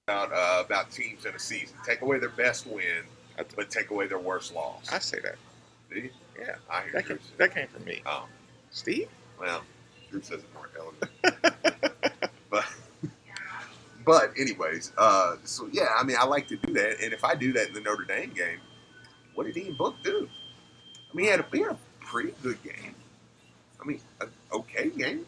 about teams in a season. Take away their best win, but take away their worst loss. I say that. Do you? Yeah, I hear that Drew came, say that came from me. Oh, Steve? well, Drew says it more elegant. But anyways, so yeah, I mean, I like to do that, and if I do that in the Notre Dame game, what did Ian Book do? I mean, he had a pretty good game. I mean, an okay game.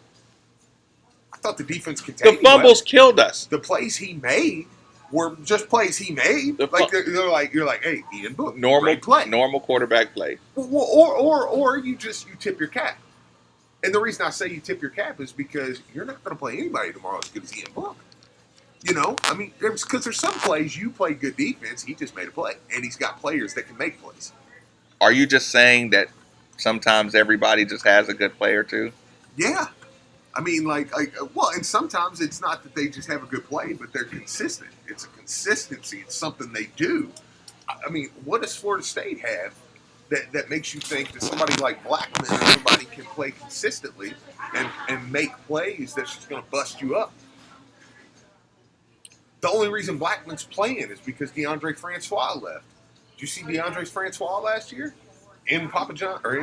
I thought the defense The contained him fumbles well. killed us. The plays he made were just plays he made. Like they're like you're like, hey, Ian Book, great play. Normal quarterback play. Or you tip your cap. And the reason I say you tip your cap is because you're not going to play anybody tomorrow as good as Ian Book. You know, I mean, because there's some plays you play good defense. He just made a play, and he's got players that can make plays. Are you just saying that sometimes everybody just has a good play or two? Yeah. I mean, and sometimes it's not that they just have a good play, but they're consistent. It's a consistency. It's something they do. I mean, what does Florida State have that makes you think that somebody like Blackman or somebody can play consistently and make plays that's just going to bust you up? The only reason Blackman's playing is because DeAndre Francois left. Did you see DeAndre Francois last year in Papa John or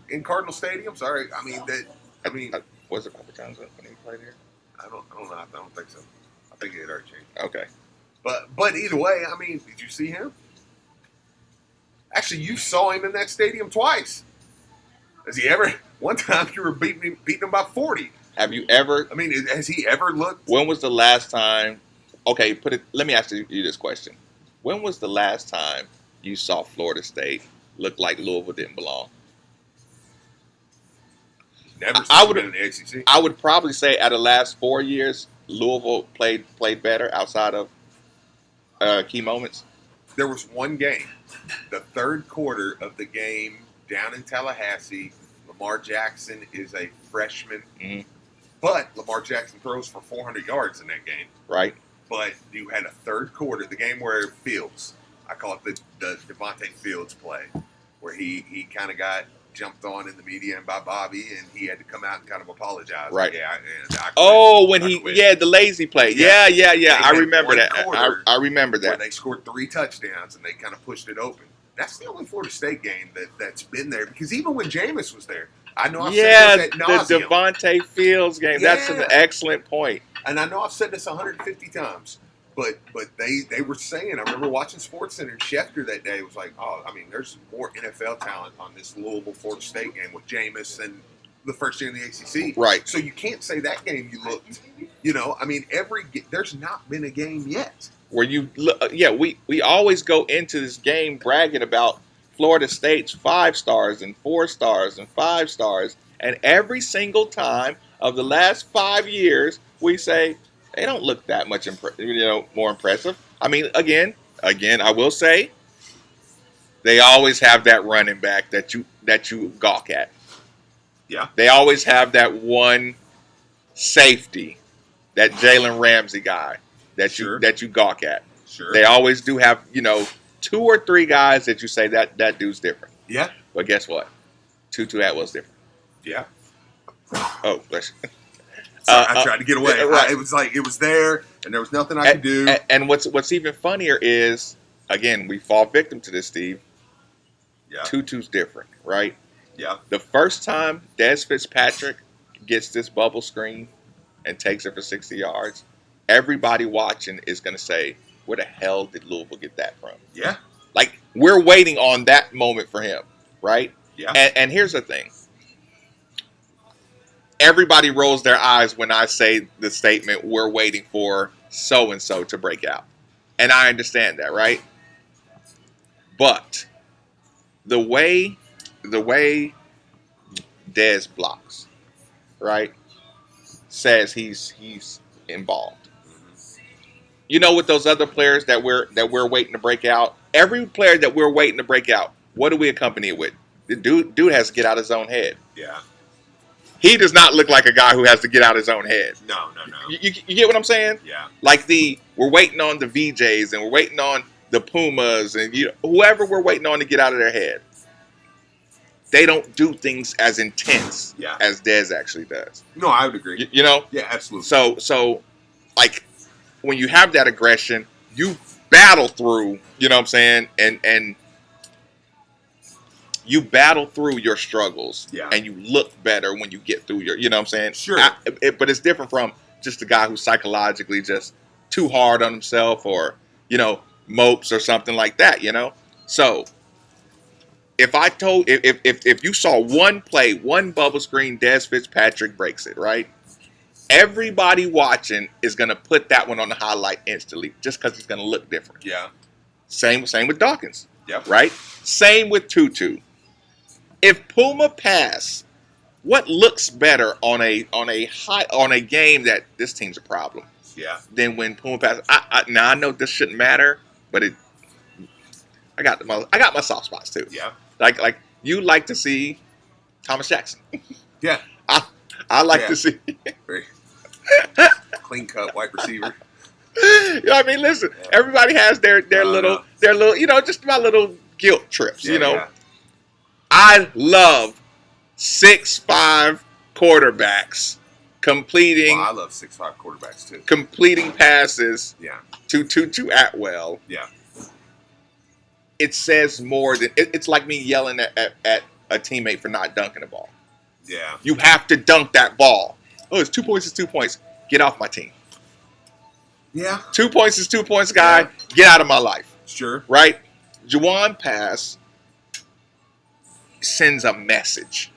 in Cardinal Stadium? Sorry, I mean that. I mean, was it Papa John's when he played here? I don't know. I don't think so. I think it had already changed. Okay, but either way, I mean, did you see him? Actually, you saw him in that stadium twice. Has he ever? One time you were beating him by 40. Have you ever? I mean, has he ever looked? When was the last time? Okay, let me ask you this question. When was the last time you saw Florida State look like Louisville didn't belong? Never since been in the ACC. I would probably say out of the last 4 years, Louisville played better outside of key moments. There was one game, the third quarter of the game down in Tallahassee. Lamar Jackson is a freshman, but Lamar Jackson throws for 400 yards in that game. Right. But you had a third quarter, the game where Fields, I call it the Devontae Fields play, where he kind of got jumped on in the media and by Bobby, and he had to come out and kind of apologize. Right. Like, the lazy play. Yeah. I remember that. I remember that. Where they scored 3 touchdowns and they kind of pushed it open. That's the only Florida State game that's been there, because even when Jameis was there, I know I've said this at nauseam. The Devontae Fields game. Yeah. That's an excellent point. And I know I've said this 150 times, but they were saying, I remember watching SportsCenter, and Schefter that day was like, oh, I mean, there's more NFL talent on this Louisville-Florida State game with Jameis than the first year in the ACC. Right. So you can't say that game you looked, I mean, there's not been a game yet. Where we always go into this game bragging about Florida State's 5 stars and 4 stars and 5 stars, and every single time of the last 5 years, we say they don't look that much more impressive. I mean, again, I will say they always have that running back that you gawk at. Yeah. They always have that one safety, that Jalen Ramsey guy that you gawk at. Sure. They always do have 2 or 3 guys that you say that dude's different. Yeah. But guess what? Tutu Atwell's different. Yeah. Oh, bless you. I tried to get away. Right. It was like it was there, and there was nothing I could do. And what's even funnier is, again, we fall victim to this, Steve. Yeah. Tutu's different, right? Yeah. The first time Des Fitzpatrick gets this bubble screen and takes it for 60 yards, everybody watching is going to say, where the hell did Louisville get that from? Yeah. Like, we're waiting on that moment for him, right? Yeah. And here's the thing. Everybody rolls their eyes when I say the statement, we're waiting for so-and-so to break out. And I understand that, right? But the way Dez blocks, right, says he's involved. You know, with those other players that we're waiting to break out, every player that we're waiting to break out, what do we accompany it with? The dude has to get out of his own head. Yeah. He does not look like a guy who has to get out of his own head. No. You get what I'm saying? Yeah. Like we're waiting on the VJs and we're waiting on the Pumas and whoever we're waiting on to get out of their head. They don't do things as intense as Dez actually does. No, I would agree. You know? Yeah, absolutely. So like when you have that aggression, you battle through. You know what I'm saying? And you battle through your struggles, Yeah. and you look better when you get through your. You know what I'm saying? Sure. But it's different from just a guy who's psychologically just too hard on himself, or mopes or something like that. So if I told if you saw one play, one bubble screen, Des Fitzpatrick breaks it, right? Everybody watching is gonna put that one on the highlight instantly, just because it's gonna look different. Yeah. Same with Dawkins. Yep. Right. Same with Tutu. If Puma pass, what looks better on a game that this team's a problem? Yeah. Than when Puma pass. Now I know this shouldn't matter, but I got my soft spots too. Yeah. Like you like to see Thomas Jackson. Yeah. I like to see Very clean cut white receiver. I mean, listen, everybody has their little, just my little guilt trips. Yeah. I love 6'5" quarterbacks completing. Well, I love 6'5" quarterbacks too. Completing passes. Yeah. To Atwell. Yeah. It says more than it's like me yelling at a teammate for not dunking the ball. Yeah. You have to dunk that ball. Oh, it's 2 points. It's 2 points. Get off my team. Yeah. 2 points is 2 points, guy. Yeah. Get out of my life. Sure. Right? Juwan Pass sends a message.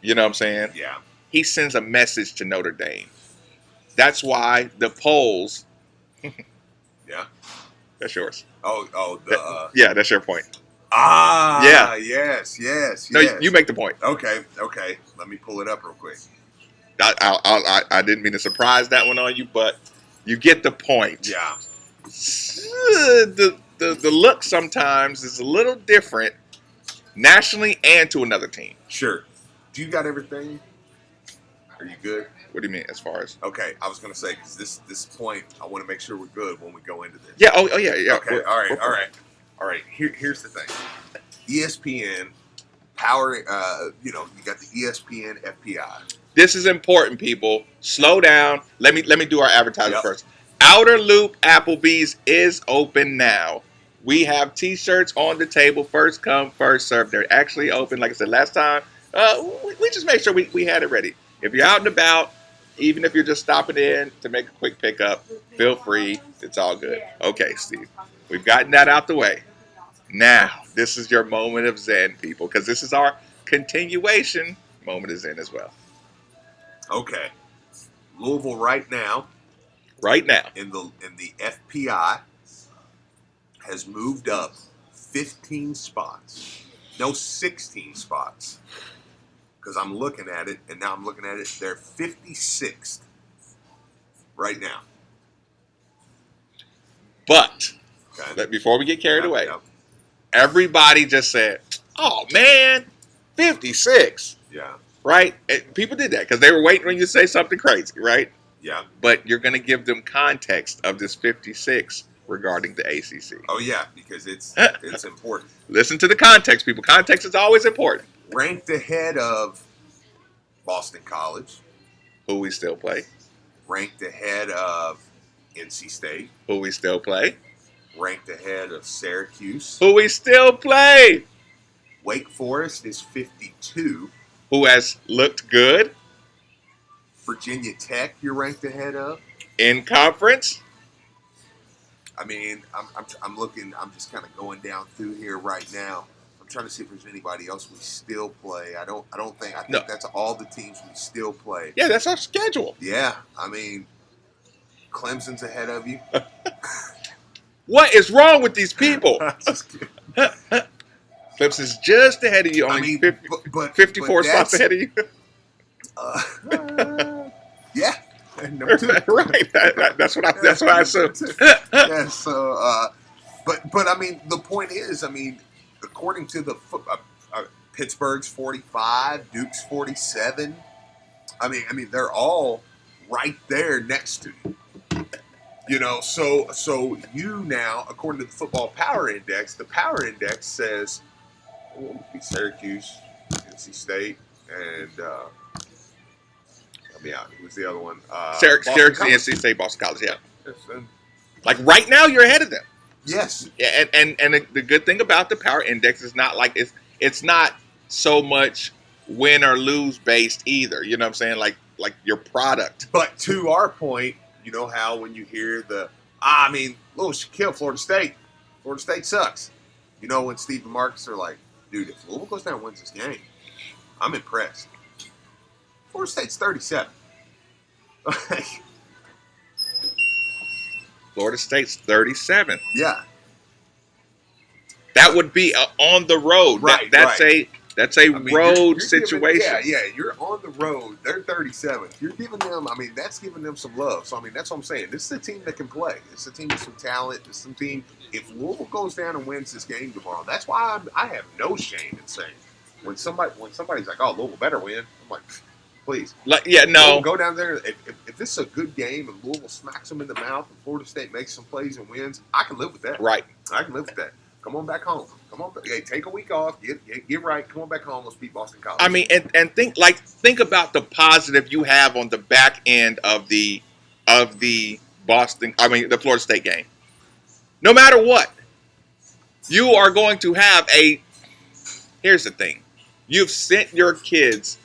You know what I'm saying? Yeah. He sends a message to Notre Dame. That's why the polls. Yeah. That's yours. Yeah, that's your point. Yeah. Yes. No, you make the point. Okay. Let me pull it up real quick. I didn't mean to surprise that one on you, but you get the point. Yeah. The look sometimes is a little different nationally and to another team. Sure. Do you got everything? Are you good? What do you mean as far as? Okay, I was going to say, because this point, I want to make sure we're good when we go into this. Yeah, oh yeah. Okay, all right. Here's the thing. ESPN, power, you got the ESPN FPI. This is important, people. Slow down. Let me do our advertising first. Outer Loop Applebee's is open now. We have T-shirts on the table. First come, first serve. They're actually open. Like I said last time, we just made sure we had it ready. If you're out and about, even if you're just stopping in to make a quick pickup, feel free. It's all good. Okay, Steve. We've gotten that out the way. Now, this is your moment of zen, people, because this is our continuation moment of zen as well. Okay. Louisville right now in the FPI has moved up 15 spots. No, 16 spots. Because I'm looking at it, and now I'm looking at it. They're 56th right now. But Okay. before we get carried away, Yep. everybody just said, "Oh man, 56." Yeah. Right? And people did that because they were waiting on you to say something crazy, right? Yeah. But you're going to give them context of this 56 regarding the ACC. Oh yeah, because it's important. Listen to the context, people. Context is always important. Ranked ahead of Boston College. Who we still play. Ranked ahead of NC State. Who we still play. Ranked ahead of Syracuse. Who we still play. Wake Forest is 52. Who has looked good. Virginia Tech you're ranked ahead of. In conference. I mean, I'm looking. I'm just kind of going down through here right now. I'm trying to see if there's anybody else we still play. I think No. that's all the teams we still play. Yeah, that's our schedule. Yeah, I mean, Clemson's ahead of you. What is wrong with these people? Just kidding. Clemson's just ahead of you. Only I mean, 54 spots ahead of you. Yeah, number two. Right. That's what I assumed. Yeah. So, but I mean, the point is, I mean, according to the Pittsburgh's 45, Duke's 47. I mean, they're all right there next to you. So you now, according to the Football Power Index, the Power Index says Syracuse, NC State, and help me out. Who's the other one? Syracuse, College. NC State, Boston College. Yeah. Yes, and Like right now, you're ahead of them. Yes. And the good thing about the power index is not like it's not so much win or lose based either. You know what I'm saying? Like your product. But to our point, you know how when you hear Louisville should kill Florida State. Florida State sucks. You know when Steve and Marcus are like, dude, if Louisville goes down and wins this game, I'm impressed. Florida State's 37. Florida State's 37. Yeah. That would be on the road. Right, That's a road situation. You're on the road. They're 37. You're giving them, that's giving them some love. So, that's what I'm saying. This is a team that can play. It's a team with some talent. It's some team. If Louisville goes down and wins this game tomorrow, that's why I have no shame in saying when somebody's like, oh, Louisville better win, I'm like, please. No. Go down there. If this is a good game and Louisville smacks them in the mouth and Florida State makes some plays and wins, I can live with that. Right. I can live with that. Come on back home. Come on. Hey, take a week off. Get right. Come on back home. Let's beat Boston College. And think about the positive you have on the back end of the the Florida State game. No matter what, you are going to have here's the thing. You've sent your kids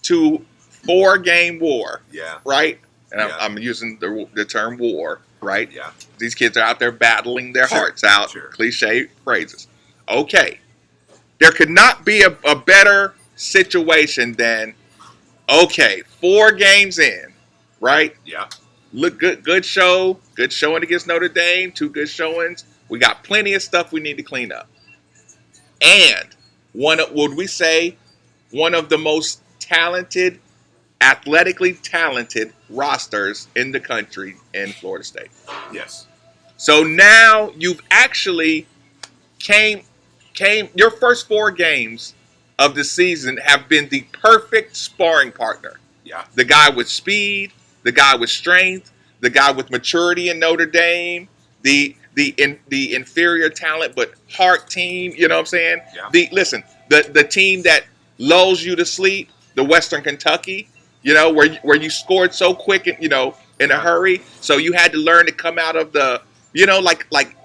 to 4-game war. Yeah. Right? And Yeah. I'm using the term war. Right? Yeah. These kids are out there battling their hearts out. Sure. Cliche phrases. Okay. There could not be a better situation than, 4 games in, right? Yeah. Look good. Good show. Good showing against Notre Dame. 2 good showings. We got plenty of stuff we need to clean up. And one of the most talented, athletically talented rosters in the country in Florida State. Yes. So now you've actually came your first 4 games of the season have been the perfect sparring partner. Yeah. The guy with speed, the guy with strength, the guy with maturity in Notre Dame, the inferior talent but heart team, you know what I'm saying? Yeah. The team that lulls you to sleep, the Western Kentucky, where you scored so quick and in a hurry, so you had to learn to come out of the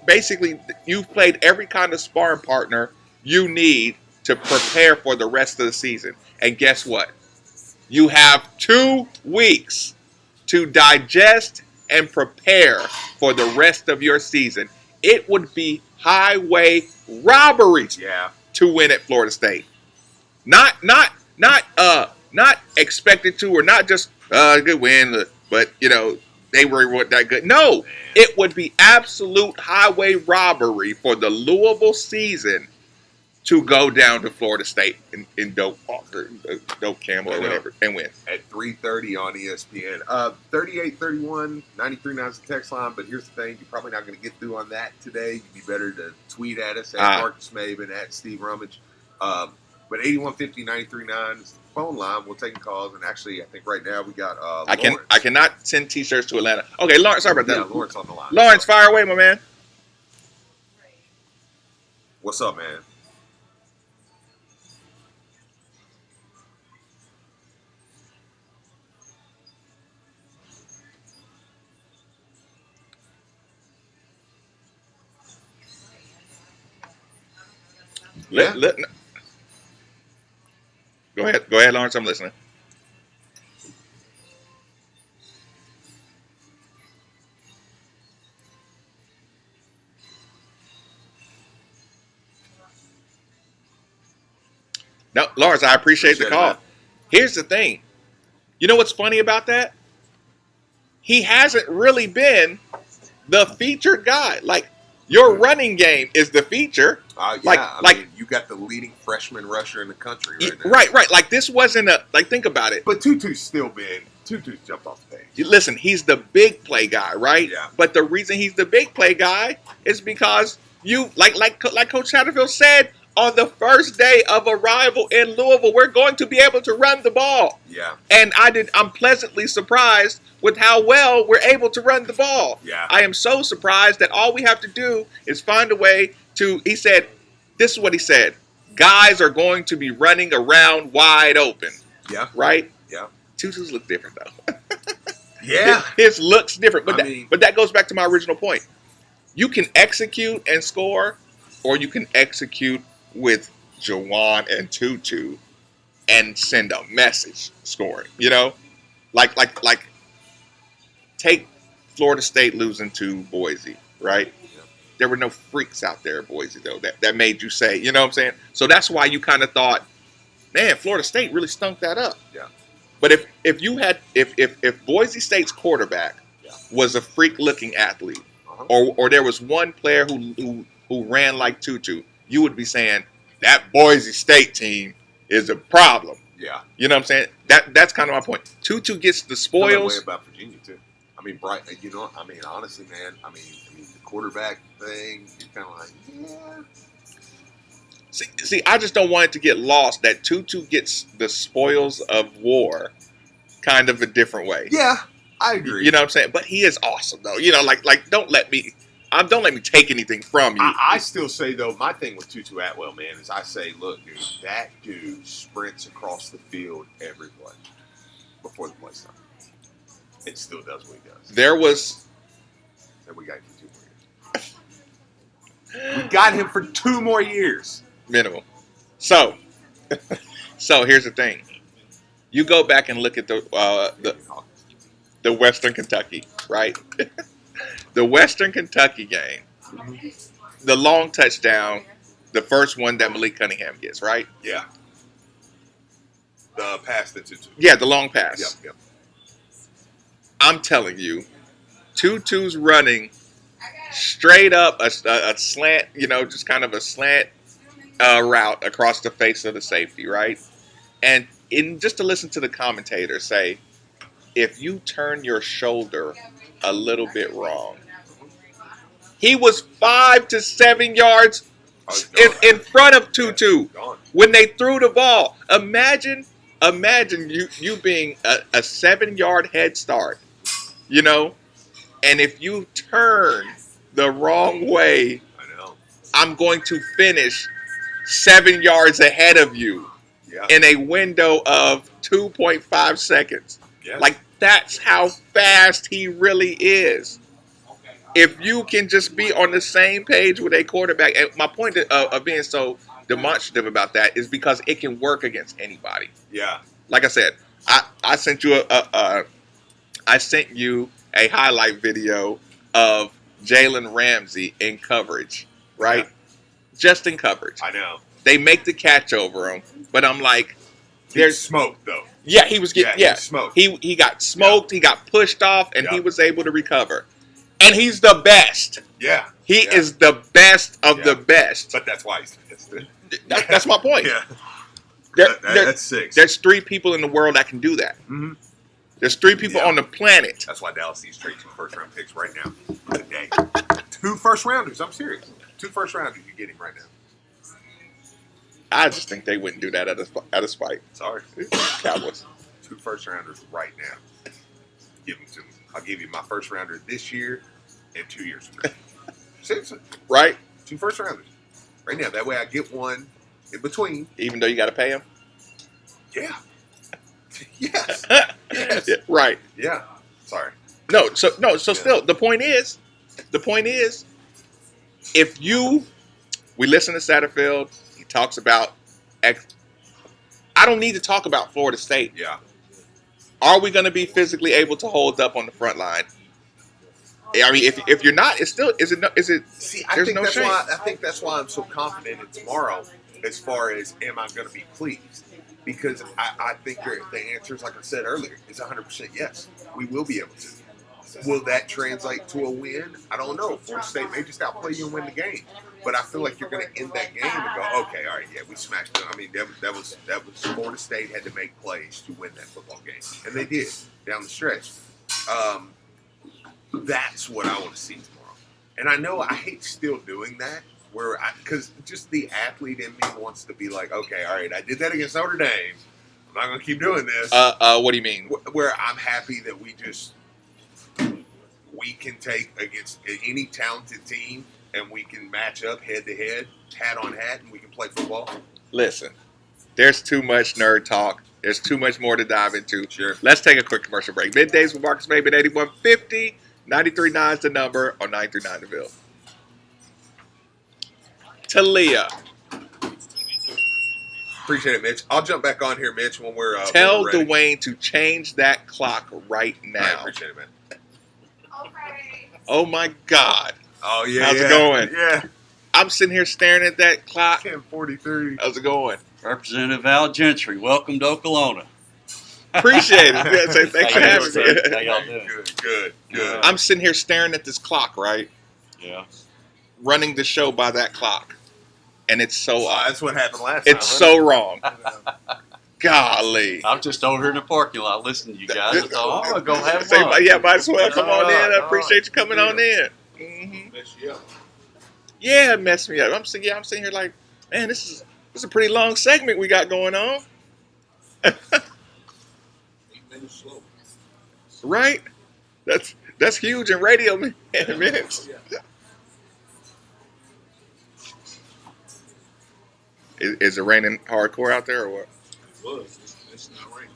basically you've played every kind of sparring partner you need to prepare for the rest of the season. And guess what? You have 2 weeks to digest and prepare for the rest of your season. It would be highway robbery to win at Florida State. Not expected to, or not just a good win, but they weren't that good. No, it would be absolute highway robbery for the Louisville season to go down to Florida State in Dope Camel or whatever and win. At 3:30 on ESPN. 3831 93.9 is the text line, but here's the thing. You're probably not going to get through on that today. You'd be better to tweet at us at Marcus Maven, at Steve Rummage. But 8150 93.9 is the phone line. We'll take calls. And actually, I think right now we got Lawrence. I cannot send T-shirts to Atlanta. Okay, Lawrence, sorry about that. Yeah, Lawrence on the line. Lawrence, fire away, my man. What's up, man? Go ahead, Lawrence. I'm listening. No, Lawrence, I appreciate the call. Here's the thing. You know what's funny about that? He hasn't really been the featured guy. Like, your running game is the feature. You got the leading freshman rusher in the country right now. Right. Like, this wasn't think about it. But Tutu's jumped off the page. Listen, he's the big play guy, right? Yeah. But the reason he's the big play guy is because like Coach Satterfield said, on the first day of arrival in Louisville, we're going to be able to run the ball. Yeah. And I'm pleasantly surprised with how well we're able to run the ball. Yeah. I am so surprised that all we have to do is find a way to, he said, this is what he said, guys are going to be running around wide open. Yeah. Right? Yeah. Tutus look different, though. Yeah. His looks different. But I mean, but that goes back to my original point. You can execute and score, or you can execute with Jawan and Tutu and send a message scoring. You know, like take Florida State losing to Boise, right? There were no freaks out there at Boise though that made you say, you know what I'm saying? So that's why you kind of thought, man, Florida State really stunk that up. Yeah. But if you had if Boise State's quarterback was a freak looking athlete, or there was one player who ran like Tutu, you would be saying that Boise State team is a problem. Yeah. You know what I'm saying? That's kind of my point. Tutu gets the Feel that way spoils. about Virginia too. I mean, Bright. You know, I mean, honestly, man. I mean, the quarterback thing. You're kind of like, yeah. See, I just don't want it to get lost that Tutu gets the spoils of war kind of a different way. Yeah, I agree. You know what I'm saying? But he is awesome though. You know, like don't let me take anything from you. I still say though, my thing with Tutu Atwell, man, is I say, look, dude, that dude sprints across the field every play before the play starts. It still does what he does. There was, and we got him for 2 more years. We got him for 2 more years. Minimum. So here's the thing. You go back and look at the Western Kentucky, right? The Western Kentucky game, the long touchdown, the first one that Malik Cunningham gets, right? Yeah. The pass to Tutu. Yeah, the long pass. Yep. I'm telling you, Tutu's running straight up a slant, you know, just kind of a slant route across the face of the safety, right? And just to listen to the commentator say, if you turn your shoulder a little bit wrong, he was 5 to 7 yards in front of Tutu when they threw the ball. Imagine you being a 7-yard head start, you know, and if you turn the wrong way, I'm going to finish 7 yards ahead of you in a window of 2.5 seconds. Yeah. Like, that's how fast he really is. If you can just be on the same page with a quarterback, and my point of being so demonstrative about that is because it can work against anybody. Yeah. Like I said, I sent you a highlight video of Jalen Ramsey in coverage, right? Yeah. Just in coverage. I know. They make the catch over him, but I'm like, there's smoke though. Yeah, he was getting smoked. He got smoked. Yeah. He got pushed off, and he was able to recover. And he's the best. Yeah. He is the best of the best. But that's why he's the best. That's my point. Yeah. That's 6. There's 3 people in the world that can do that. Mm-hmm. There's 3 people on the planet. That's why Dallas needs straight 2 first-round picks right now, today. 2 first-rounders. I'm serious. 2 first-rounders you're getting right now. I just think they wouldn't do that out of spite. Sorry. Cowboys. 2 first-rounders right now. Give them to me. I'll give you my first-rounder this year and 2 years from now. Seriously. Right? 2 first-rounders. Right now. That way I get one in between. Even though you got to pay them? Yeah. Yes. Yes. Yeah, right. Yeah. Sorry. So still, the point is, if we listen to Satterfield, he talks about I don't need to talk about Florida State. Yeah. Are we going to be physically able to hold up on the front line? I mean, if you're not, is it? See, I think that's why I'm so confident in tomorrow. As far as am I going to be pleased? Because I think the answer is, like I said earlier, is 100% yes. We will be able to. Will that translate to a win? I don't know. Florida State may just outplay you and win the game. But I feel like you're going to end that game and go, okay, all right, yeah, we smashed them. I mean, that was Florida State had to make plays to win that football game. And they did down the stretch. That's what I want to see tomorrow. And I know I hate still doing that, because just the athlete in me wants to be like, okay, all right, I did that against Notre Dame. I'm not going to keep doing this. What do you mean? Where I'm happy that we can take against any talented team and we can match up head to head, hat on hat, and we can play football. Listen, there's too much nerd talk There's too much more to dive into. Sure. Let's take a quick commercial break. Middays with Marcus Mabe at 8150. 93.9 is the number on 939 The Ville. Talia, Appreciate it, Mitch. I'll jump back on here, Mitch, when we're tell ready. Dwayne to change that clock right I now. appreciate it, man. Okay. Oh my God. Oh, yeah. How's it going? Yeah. I'm sitting here staring at that clock. 10:43. How's it going? Representative Al Gentry, welcome to Oklahoma. Appreciate it. Yeah, say thanks How for you having doing, me. sir? How y'all doing? Good. I'm sitting here staring at this clock, right? Yeah. Running the show by that clock. And it's so off. That's what happened last time. It's so wrong. Golly. I'm just over here in the parking lot listening to you guys. I thought, I'm going to go have Say, fun. yeah, might as well come on in. I No, appreciate you coming on in. Mm-hmm. Yeah, it messed me up. I'm sitting here like, man, this is a pretty long segment we got going on. Right? That's huge in radio minutes. Is it raining hardcore out there or what? It was. It's not raining.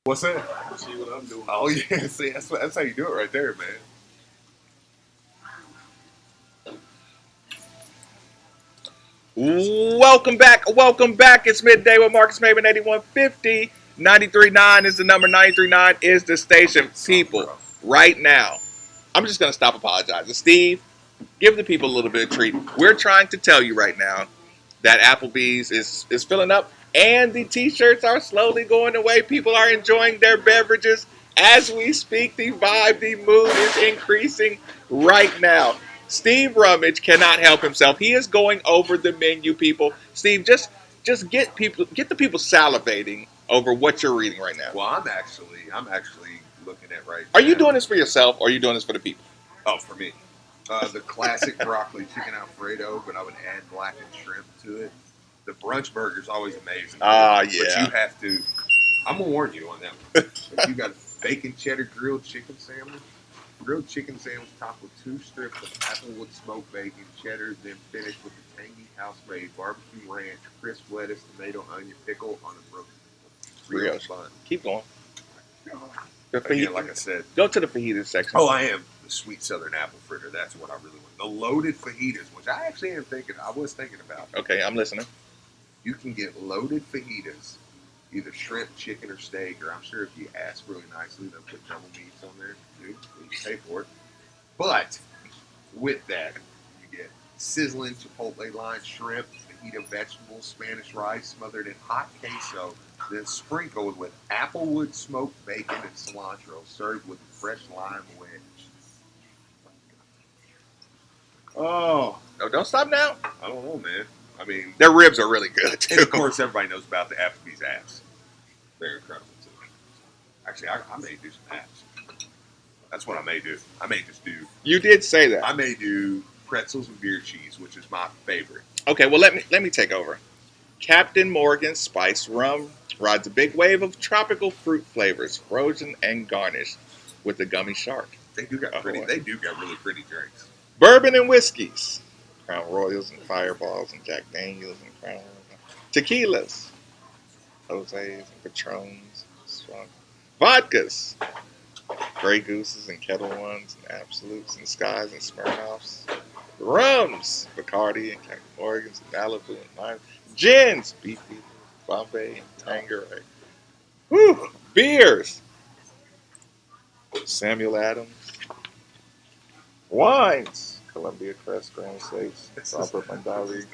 What's that? See what I'm doing. Oh yeah, see, that's how you do it right there, man. Welcome back. It's midday with Marcus Maven, 8150. 93.9 is the number. 93.9 is the station. People, right now, I'm just going to stop apologizing. Steve, give the people a little bit of treat. We're trying to tell you right now that Applebee's is filling up and the t-shirts are slowly going away. People are enjoying their beverages as we speak. The vibe, the mood is increasing right now. Steve Rummage cannot help himself. He is going over the menu, people. Steve, just get the people salivating over what you're reading right now. Well, I'm actually looking at right. Are now. you doing this for yourself or are you doing this for the people? Oh, for me. The classic broccoli chicken Alfredo, but I would add blackened shrimp to it. The brunch burger is always amazing. Ah, But yeah. you have to. I'm gonna warn you on that one. But you got a bacon cheddar grilled chicken sandwich. Grilled chicken sandwich topped with 2 strips of applewood smoked bacon, cheddar, then finished with the tangy house-made barbecue ranch, crisp lettuce, tomato, onion, pickle on a broken brioche bun. Keep going. The Again, like I said, go to the fajita section. oh, I am the sweet southern apple fritter. That's what I really want. The loaded fajitas, which I actually was thinking about. Okay, I'm listening. You can get loaded fajitas, either shrimp, chicken, or steak, or I'm sure if you ask really nicely, they'll put double meats on there. Dude, please pay for it. But with that, you get sizzling chipotle lime shrimp, fajita vegetables, Spanish rice smothered in hot queso, then sprinkled with applewood smoked bacon and cilantro, served with a fresh lime wedge. Oh, No, don't stop now. I don't know, man. I mean, Their ribs are really good, too. and of course, everybody knows about the Applebee's apps. They're incredible, too. Actually, I may do some apps. That's what I may do. I may just do. You did say that. I may do pretzels and beer cheese, which is my favorite. Okay, well, let me take over. Captain Morgan's spiced rum rides a big wave of tropical fruit flavors, frozen and garnished with the gummy shark. They do got pretty. Oh, They do got really pretty drinks. Bourbon and whiskeys, Crown Royals and Fireballs and Jack Daniels and Crown tequilas, Jose's and Patrons, vodkas, Grey Gooses and Kettle Ones and Absolutes and Skies and Smirnoffs, rums, Bacardi and Captain Morgan's and Malibu and Lime, gins, Beefy, Bombay and Tanqueray, whew, beers, Samuel Adams, wines, Columbia Crest, Grand Estates, Robert Mondavi,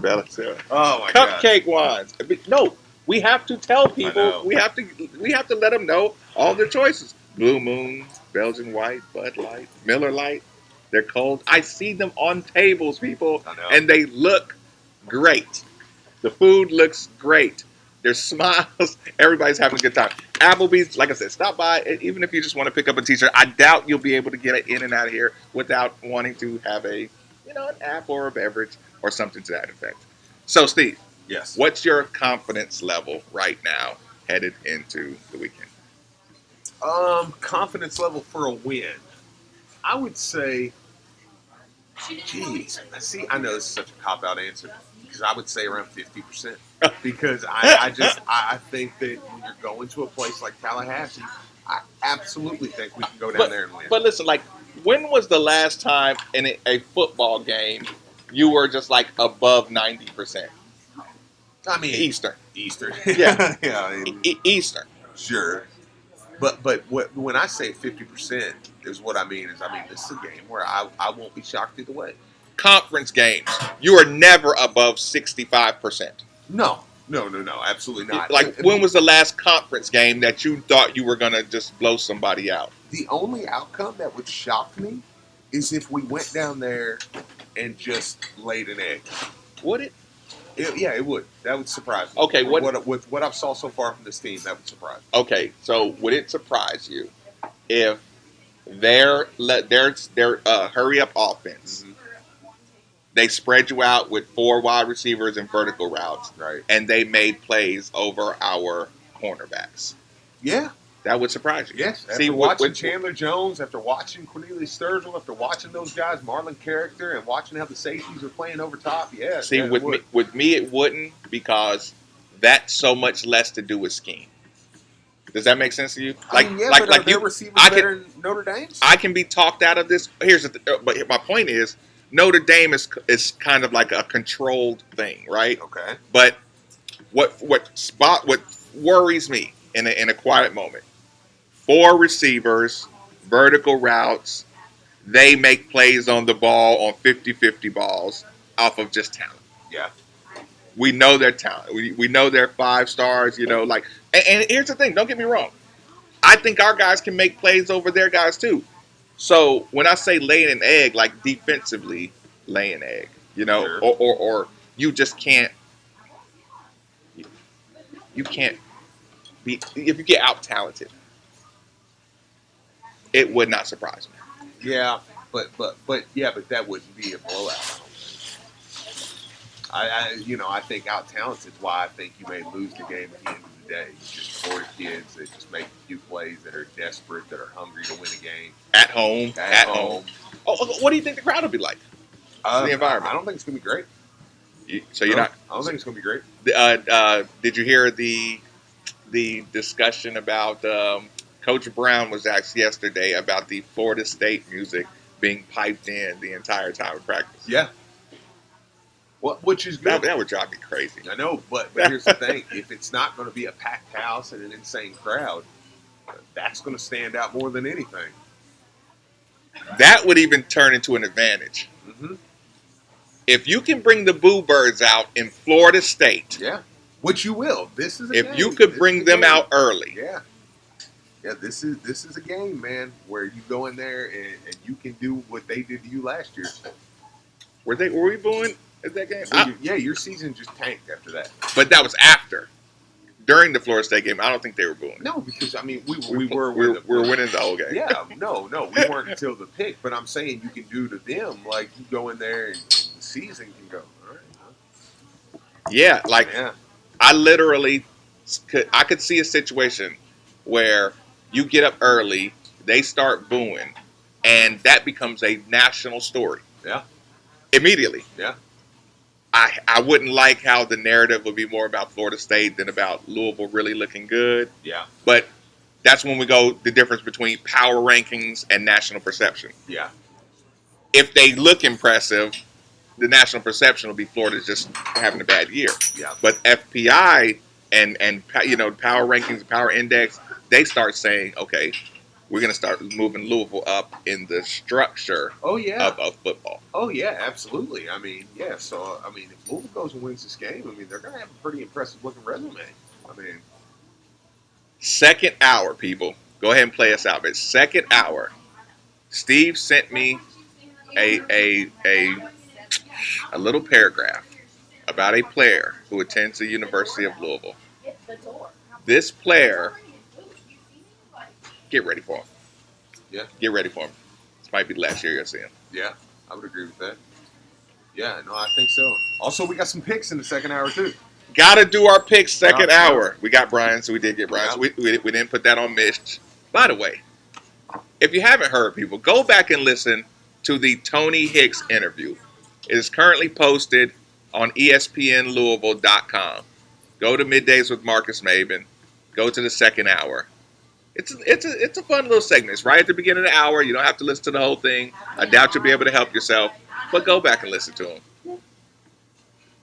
Belleville. Oh my god! Cupcake wines. No, we have to tell I people. know. We have to let them know all their choices. Blue Moon, Belgian White, Bud Light, Miller Light. They're cold. I see them on tables, people, I know. and they look great. The food looks great. There's smiles. Everybody's having a good time. Applebee's, like I said, stop by. Even if you just want to pick up a t-shirt, I doubt you'll be able to get it in and out of here without wanting to have an app or a beverage or something to that effect. So, Steve, Yes. what's your confidence level right now headed into the weekend? Confidence level for a win. I would say, geez, see, I know this is such a cop-out answer because I would say around 50%. Because I think that when you're going to a place like Tallahassee, I absolutely think we can go down there and win. But listen, like, when was the last time in a football game you were just like above 90%? I mean, Eastern. Yeah, yeah, I mean, Eastern. sure. But when I say 50% is what I mean is this is a game where I won't be shocked either way. Conference games, you are never above 65%. No, absolutely not. Like, when was the last conference game that you thought you were going to just blow somebody out? The only outcome that would shock me is if we went down there and just laid an egg. Would it? Yeah, it would. That would surprise me. Okay, with what I've saw so far from this team, that would surprise me. Okay, so would it surprise you if their hurry up offense, they spread you out with 4 wide receivers and vertical routes, Right. and they made plays over our cornerbacks? Yeah. That would surprise you. Yes. After See, watching Chandler Jones, after watching Cornelius Sturgill, after watching those guys, Marlon Character, and watching how the safeties are playing over top, yeah. See, yeah, with me, it wouldn't, because that's so much less to do with scheme. Does that make sense to you? I mean, yeah, but are their receivers I better than Notre Dame's? I can be talked out of this. But my point is, Notre Dame is kind of like a controlled thing, right? Okay. But what worries me in a quiet moment, 4 receivers, vertical routes, they make plays on the ball on 50-50 balls off of just talent. Yeah. We know their talent. We know they're 5 stars, and here's the thing, don't get me wrong. I think our guys can make plays over their guys too. So when I say laying an egg, like defensively lay an egg, Sure. or you just can't, you can't be, if you get out talented, it would not surprise me. Yeah, but that wouldn't be a blowout. I think out talented is why I think you may lose the game at the end of the day. Just 4 kids that just make a few plays that are desperate, that are hungry to win a game At home. at home. Oh, what do you think the crowd will be like? The environment. I don't think it's gonna be great. So you're not. I don't think it's gonna be great. Did you hear the discussion about Coach Brown was asked yesterday about the Florida State music being piped in the entire time of practice? Yeah. Well, which is good. That would drive me crazy. I know, but here's the thing: if it's not going to be a packed house and an insane crowd, that's going to stand out more than anything. That would even turn into an advantage. Mm-hmm. If you can bring the Boo Birds out in Florida State, Yeah, which you will. This is a if game. you could bring them out early, Yeah. This is a game, man, where you go in there and you can do what they did to you last year. were we booing at that game? Yeah, your season just tanked after that. But that was after. During the Florida State game, I don't think they were booing. No, because I mean we were were winning the whole game. Yeah, no, we weren't until the pick. But I'm saying you can do to them like you go in there and the season can go. All right. Yeah, Yeah. I literally could see a situation where you get up early, they start booing, and that becomes a national story. Yeah. Immediately. Yeah. I wouldn't like how the narrative would be more about Florida State than about Louisville really looking good. Yeah. But that's when we go the difference between power rankings and national perception. Yeah. If they look impressive, the national perception will be Florida's just having a bad year. Yeah. But FPI and power rankings and power index, they start saying, okay, we're going to start moving Louisville up in the structure Oh yeah. of football. Oh yeah, absolutely. I mean, yeah. So I mean, if Louisville goes and wins this game, I mean, they're going to have a pretty impressive looking resume. I mean, Second hour, people. Go ahead and play us out. But second hour, Steve sent me a little paragraph about a player who attends the University of Louisville. This player, get ready for him. Yeah. Get ready for him. This might be the last year you'll see him. yeah, I would agree with that. Yeah, no, I think so. Also, we got some picks in the second hour too. Gotta do our picks second Yeah. hour. We got Brian, so we did get Brian. Yeah. So we didn't put that on Mitch. By the way, if you haven't heard, people, go back and listen to the Tony Hicks interview. It is currently posted on ESPNLouisville.com. Go to Middays with Marcus Maben. Go to the second hour. It's a fun little segment. It's right at the beginning of the hour. You don't have to listen to the whole thing. I doubt you'll be able to help yourself, but go back and listen to him.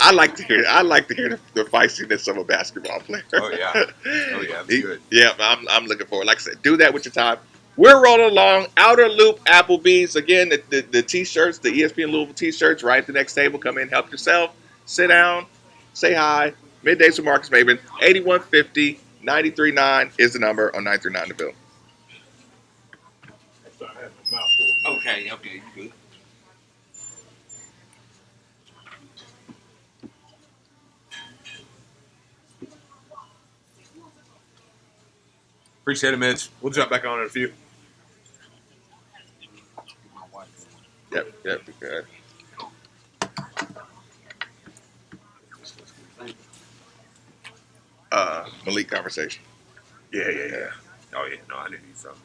I like to hear the feistiness of a basketball player. Oh yeah, oh yeah, that's good. Yeah, I'm looking forward. Like I said, do that with your time. We're rolling along. Outer Loop Applebee's. Again, the T-shirts, the ESPN Louisville T-shirts, right at the next table. Come in, help yourself. Sit down, say hi. Middays with Marcus Maben. 8150 93.9 is the number on 939 The Ville. So I have a mouthful. Okay, you good. Appreciate it, Mitch. We'll jump back on in a few. Yep, good. Malik conversation. Yeah. Oh yeah, no, I didn't need something.